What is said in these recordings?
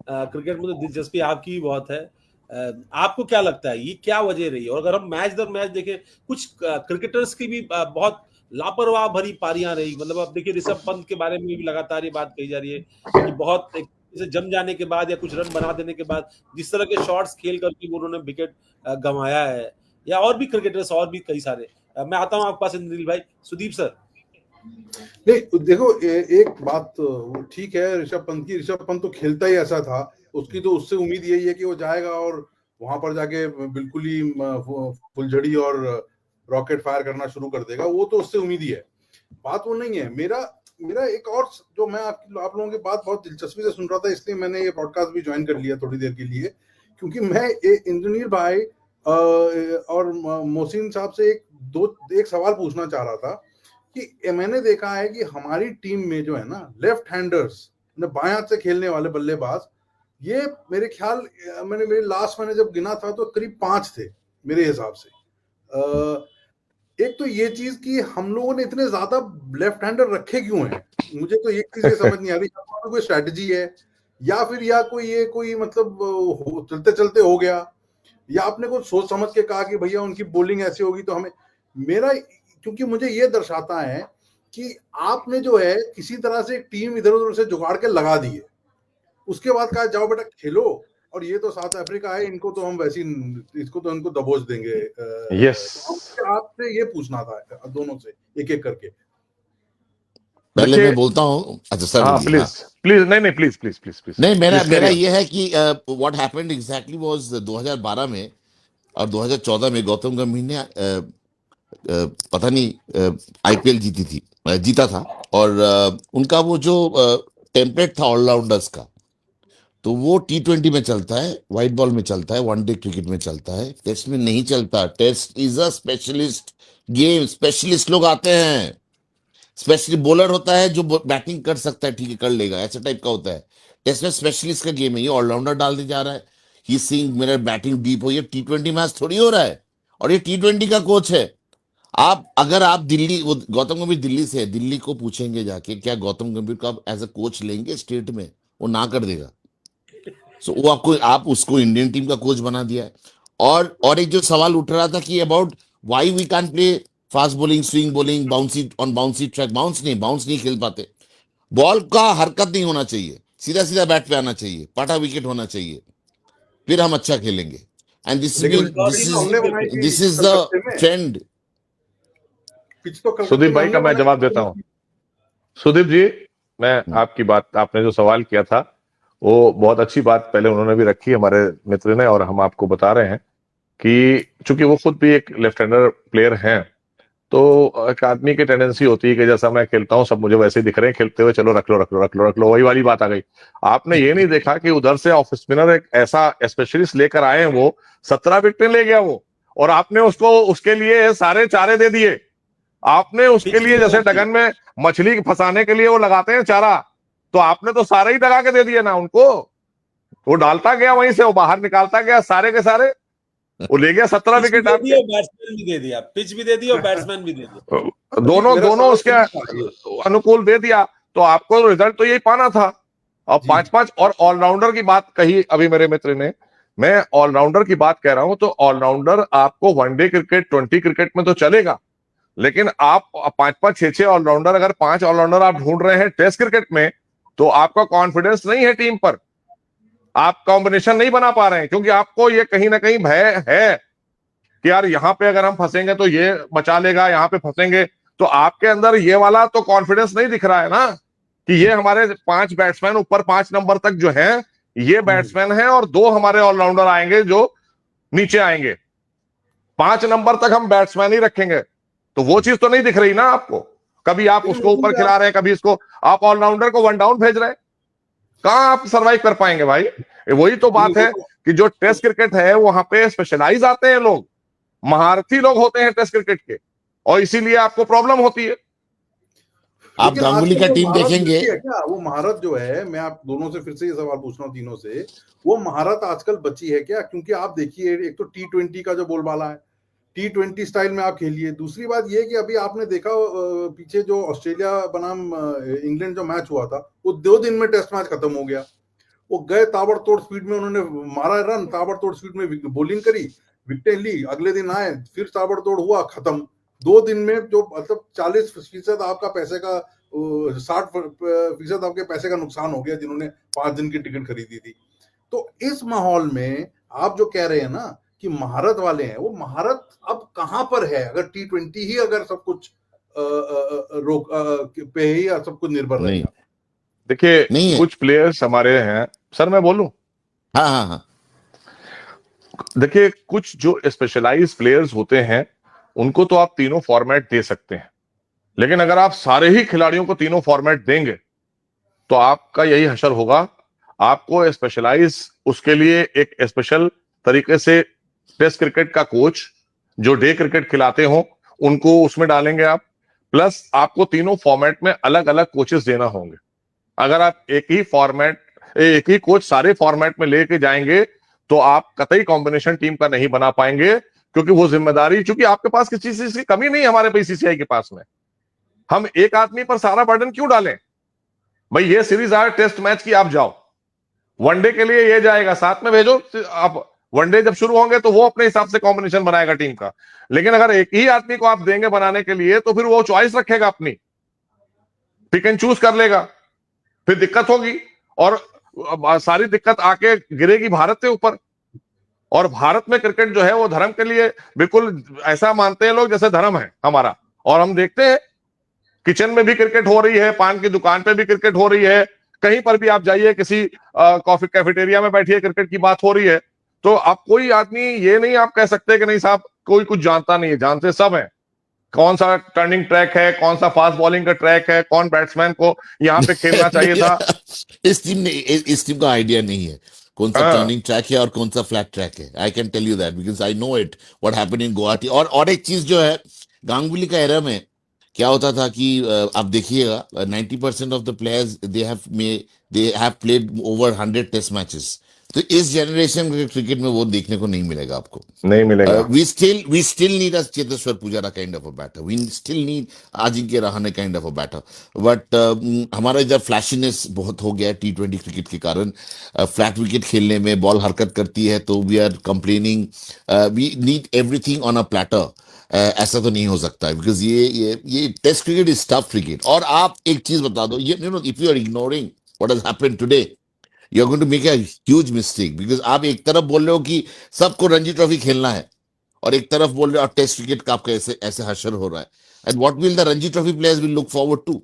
Cricket में तो दिलचस्पी आपकी भी बहुत है। आपको क्या लगता है ये क्या वजह रही है? और अगर हम मैच दर मैच देखें, कुछ क्रिकेटर्स की भी बहुत लापरवाह भरी पारियां रही। मतलब अब देखिए ऋषभ पंत के बारे में भी लगातार ये बात कही जा रही है कि बहुत एक से जम जाने के बाद या कुछ रन बना देने के बाद जिस तरह के शॉट्स खेल करके उन्होंने विकेट गंवाया है, या और भी क्रिकेटर्स और भी कई सारे। मैं आता हूं आपके पास इंद्रनील भाई। सुदीप सर। नहीं देखो, एक बात वो ठीक है ऋषभ पंत की। ऋषभ पंत तो खेलता ही ऐसा था, उसकी तो उससे उम्मीद यही है कि वो जाएगा और वहां पर जाके बिल्कुल ही फुलझड़ी और रॉकेट फायर करना शुरू कर देगा। वो तो उससे उम्मीद ही है, बात वो नहीं है। मेरा मेरा एक और जो मैं आप लोगों की बात बहुत दिलचस्पी से सुन रहा था, इसलिए मैंने ये पॉडकास्ट भी ज्वाइन कर लिया थोड़ी देर के लिए, क्योंकि मैं इंद्रनील भाई और मोहसिन साहब से एक सवाल पूछना चाह रहा था कि मैंने देखा है कि हमारी टीम में जो है ना लेफ्ट हैंडर्स, बाएं हाथ से खेलने वाले बल्लेबाज, ये मेरे ख्याल मेरे लास्ट मैंने जब गिना था तो करीब 5 थे मेरे हिसाब से। एक तो ये चीज कि हम लोगों ने इतने ज्यादा लेफ्ट हैंडर रखे क्यों हैं, मुझे तो एक चीज ये समझ नहीं आ रही। या कोई स्ट्रेटजी है, या फिर या कोई मतलब चलते चलते हो गया, या आपने कुछ सोच समझ के कहा कि भैया उनकी बॉलिंग ऐसी होगी तो हमें। मेरा, क्योंकि मुझे ये दर्शाता है कि आपने जो है किसी तरह से एक टीम इधर उधर से जुगाड़ के लगा दी है, उसके बाद कहा जाओ बेटा खेलो, और ये तो साउथ अफ्रीका है, इनको तो हम वैसे इसको तो इनको दबोच देंगे। यस, तो आपसे ये पूछना था दोनों से एक एक करके। पहले मैं बोलता हूं। अच्छा सर बोलिए। प्लीज प्लीज, नहीं प्लीज प्लीज प्लीज प्लीज। नहीं, मेरा ये है कि व्हाट हैपेंड एग्जैक्टली वाज 2012 में और 2014 में गौतम गंभीर ने पता नहीं आईपीएल जीता था, और उनका वो जो टेम्पलेट था ऑलराउंडर्स का, तो वो T20 में चलता है, व्हाइट बॉल में चलता है, वनडे क्रिकेट में चलता है, टेस्ट में नहीं चलता। Test is a specialist game, specialist लोग आते हैं। स्पेशली बॉलर होता है जो बैटिंग कर सकता है, ठीक है कर लेगा, ऐसा टाइप का होता है। टेस्ट में स्पेशलिस्ट का गेम है, ये ऑलराउंडर डालने जा रहा है, ही सीइंग मेरा बैटिंग डीप हो। ये T20 मैच थोड़ी हो रहा है, और ये T20 का कोच है। अगर आप दिल्ली, वो गौतम गंभीर दिल्ली से है, दिल्ली को पूछेंगे जाके क्या गौतम गंभीर को आप एज अ कोच लेंगे स्टेट में, वो ना कर देगा। सो वो आप उसको इंडियन टीम का कोच बना दिया है। और एक जो सवाल उठ रहा था कि about why we can play fast bowling, swing bowling, bouncy track, bounce नहीं खेल पाते। बॉल का हरकत नहीं होना चाहिए, सीधा सीधा बैट पे आना चाहिए, पाटा विकेट होना चाहिए, फिर हम अच्छा खेलेंगे। And this is the trend. Sudeep भाई का मैं जवाब देता हूं। सुदीप जी, मैं आपकी बात, आपने जो सवाल किया था वो बहुत अच्छी बात पहले उन्होंने भी रखी हमारे मित्र ने, और हम आपको बता रहे हैं कि चूंकि वो खुद भी एक लेफ्ट हैंडर प्लेयर हैं, तो एक आदमी की टेंडेंसी होती है कि जैसा मैं खेलता हूं सब मुझे वैसे ही दिख रहे हैं खेलते हुए, चलो रख लो रख लो रख लो रख लो, वही वाली बात आ गई। आपने ये नहीं देखा कि उधर से ऑफ स्पिनर एक ऐसा स्पेशलिस्ट लेकर आए हैं, वो 17 विकेटें ले गया वो, और आपने उसको उसके लिए सारे चारे दे दिए। आपने उसके लिए जैसे डगन में मछली फंसाने के लिए वो लगाते हैं चारा, तो आपने तो सारे ही लगा के दे दिए ना उनको। वो डालता गया वहीं से, वो बाहर निकालता गया सारे के सारे, वो ले गया 17 विकेट। बैट्समैन भी दे दिया, पिच भी दे दिया और बैट्समैन भी दे दिया, दोनों उसके अनुकूल दे दिया। तो आपको रिजल्ट तो यही पाना था। और 5-5 और ऑलराउंडर की बात कही अभी मेरे मित्र ने, मैं ऑलराउंडर की बात कह रहा हूं, तो ऑलराउंडर आपको वनडे क्रिकेट, 20 क्रिकेट में तो चलेगा, लेकिन आप 5-5 6-6 ऑलराउंडर, अगर 5 ऑलराउंडर आप ढूंढ रहे हैं टेस्ट क्रिकेट में, तो आपका कॉन्फिडेंस नहीं है टीम पर, आप कॉम्बिनेशन नहीं बना पा रहे हैं, क्योंकि आपको ये कहीं ना कहीं भय है कि यार यहां पे अगर हम फंसेंगे तो ये बचा लेगा, यहां पे फंसेंगे। तो आपके अंदर ये वाला तो कॉन्फिडेंस नहीं दिख रहा है ना, कि ये हमारे 5 बैट्समैन ऊपर 5 नंबर तक जो हैं ये बैट्समैन हैं, और 2 हमारे ऑलराउंडर आएंगे जो नीचे आएंगे। 5 नंबर तक हम बैट्समैन ही रखेंगे, तो वो चीज तो नहीं दिख रही ना आपको। कभी आप उसको ऊपर खिला रहे हैं, कभी इसको, आप ऑलराउंडर को 1 डाउन भेज रहे हैं, कहां आप सरवाइव कर पाएंगे भाई। वही तो बात है कि जो टेस्ट क्रिकेट है वहां पे स्पेशलाइज आते हैं लोग, महारथी लोग होते हैं टेस्ट क्रिकेट के, और इसीलिए आपको प्रॉब्लम होती है। आप गांगुली का टीम देखेंगे क्या, वो महारत जो है, मैं आप दोनों से फिर से ये सवाल पूछ रहा हूँ तीनों से, वो महारत आजकल बची है क्या? क्योंकि आप देखिए, एक तो T20 का जो बोलबाला है, T20 स्टाइल में आप खेलिए। दूसरी बात ये कि अभी आपने देखा पीछे जो ऑस्ट्रेलिया बनाम इंग्लैंड जो मैच हुआ था, वो 2 दिन में टेस्ट मैच खत्म हो गया। वो गए ताबड़तोड़ स्पीड में, उन्होंने मारा रन, ताबड़तोड़ स्पीड में बॉलिंग करी, विकेटें ली, अगले दिन आए, फिर ताबड़तोड़ हुआ, खत्म। 2 दिन में जो मतलब 40% आपका पैसे का 60% आपके पैसे का नुकसान हो गया, जिन्होंने 5 दिन की टिकट खरीदी थी। तो इस माहौल में आप जो कह रहे हैं ना कि महारत वाले हैं, वो महारत अब कहां पर है? अगर T20 ही अगर सब कुछ रोक पे ही सब कुछ निर्भर नहीं रहेगा। देखिए नहीं है। कुछ प्लेयर्स हमारे हैं, सर मैं बोलूं, हाँ हाँ हाँ, देखिए कुछ जो स्पेशलाइज प्लेयर्स होते हैं उनको तो आप तीनों फॉर्मेट दे सकते हैं, लेकिन अगर आप सारे ही खिलाड़ियों को तीनों फॉर्मेट देंगे तो आपका यही हशर होगा। आपको स्पेशलाइज उसके लिए एक स्पेशल तरीके से टेस्ट क्रिकेट का कोच जो डे क्रिकेट खिलाते हो उनको उसमें डालेंगे आप, प्लस आपको तीनों फॉर्मेट में अलग अलग कोचेस देना होंगे। अगर आप एक ही कोच सारे फॉर्मेट में लेके जाएंगे तो आप कतई कॉम्बिनेशन टीम का नहीं बना पाएंगे, क्योंकि वो जिम्मेदारी, चूंकि आपके पास किसी चीज की कमी नहीं है हमारे बीसीसीआई के पास में। हम एक आदमी पर सारा बर्डन क्यों डालें? भाई ये सीरीज आए टेस्ट मैच की, आप जाओ, वनडे के लिए ये जाएगा, साथ में भेजो आप, वनडे जब शुरू होंगे तो वो अपने हिसाब से कॉम्बिनेशन बनाएगा टीम का। लेकिन अगर एक ही आदमी को आप देंगे बनाने के लिए तो फिर वो चॉइस रखेगा अपनी, पिक एंड चूज कर लेगा, फिर दिक्कत होगी। और सारी दिक्कत आके गिरेगी भारत के ऊपर। और भारत में क्रिकेट जो है वो धर्म के लिए बिल्कुल ऐसा मानते हैं लोग जैसे धर्म है हमारा। और हम देखते हैं किचन में भी क्रिकेट हो रही है, पान की दुकान पे भी क्रिकेट हो रही है, कहीं पर भी आप जाइए, किसी कॉफी कैफेटेरिया में बैठिए, क्रिकेट की बात हो रही है। तो आप कोई आदमी ये नहीं आप कह सकते कि नहीं साहब कोई कुछ जानता नहीं है, जानते सब है। कौन सा टर्निंग ट्रैक है, कौन सा फास्ट बॉलिंग का ट्रैक है, कौन बैट्समैन को यहाँ पे खेलना चाहिए था। इस टीम का आइडिया नहीं है कौन सा हाँ, टर्निंग ट्रैक है और कौन सा फ्लैट ट्रैक है। I can tell you that because I know it what happened in Guwahati. और एक चीज जो है, गांगुली का एरा में क्या होता था कि आप देखिएगा 90% of the players they have played over 100 test matches. तो इस जनरेशन के क्रिकेट में वो देखने को नहीं मिलेगा आपको। नहीं मिलेगा। We still need a Cheteshwar Pujara kind of a batter. We still need Ajinkya Rahane kind of a batter. But हमारा इधर फ्लैशीनेस बहुत हो गया है T20 क्रिकेट के कारण। फ्लैट विकेट खेलने में बॉल हरकत करती है तो we are complaining, we need everything on a platter. ऐसा तो नहीं हो सकता है बिकॉज ये test cricket is tough cricket. और आप एक चीज बता दो, you know if you are ignoring what has happened today you are going to make a huge mistake. Because आप एक तरफ बोल रहे हो कि सबको रणजी ट्रॉफी खेलना है और एक तरफ बोल रहे हो टेस्ट क्रिकेट का आपका ऐसे ऐसे हशर हो रहा है। And what will the Ranji trophy players will look forward to?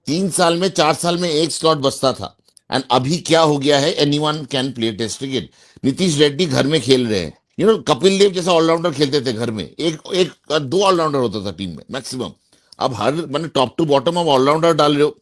3 साल में 4 साल में एक स्लॉट बचता था एंड अभी क्या हो गया है, anyone can play test cricket. Nitish Reddy घर में खेल रहे हैं, यू नो कपिल देव जैसा ऑलराउंडर खेलते थे घर में, एक 2 ऑलराउंडर होता था टीम में मैक्सिमम। अब हर मैंने टॉप टू बॉटम अब ऑलराउंडर डाल रहे हो।